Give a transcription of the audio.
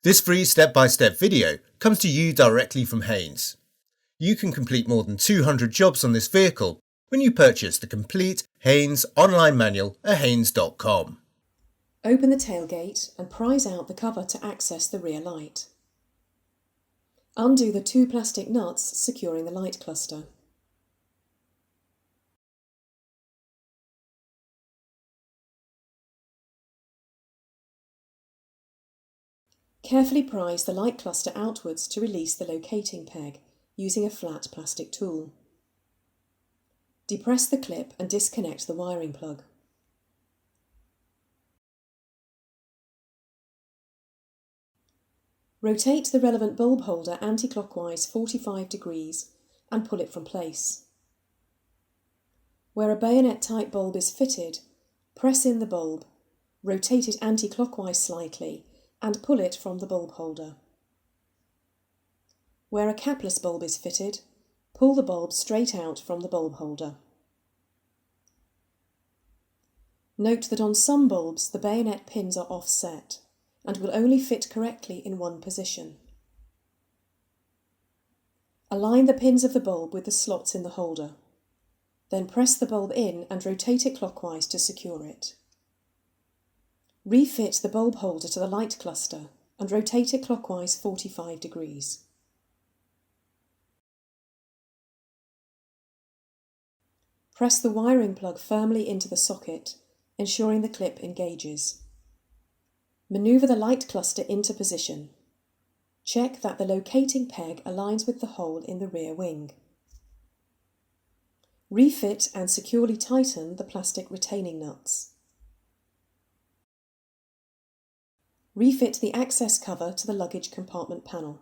This free step-by-step video comes to you directly from Haynes. You can complete more than 200 jobs on this vehicle when you purchase the complete Haynes online manual at haynes.com. Open the tailgate and prise out the cover to access the rear light. Undo the 2 plastic nuts securing the light cluster. Carefully prise the light cluster outwards to release the locating peg using a flat plastic tool. Depress the clip and disconnect the wiring plug. Rotate the relevant bulb holder anti-clockwise 45 degrees and pull it from place. Where a bayonet type bulb is fitted, press in the bulb, rotate it anti-clockwise slightly and pull it from the bulb holder. Where a capless bulb is fitted, pull the bulb straight out from the bulb holder. Note that on some bulbs the bayonet pins are offset and will only fit correctly in one position. Align the pins of the bulb with the slots in the holder. Then press the bulb in and rotate it clockwise to secure it. Refit the bulb holder to the light cluster and rotate it clockwise 45 degrees. Press the wiring plug firmly into the socket, ensuring the clip engages. Maneuver the light cluster into position. Check that the locating peg aligns with the hole in the rear wing. Refit and securely tighten the plastic retaining nuts. Refit the access cover to the luggage compartment panel.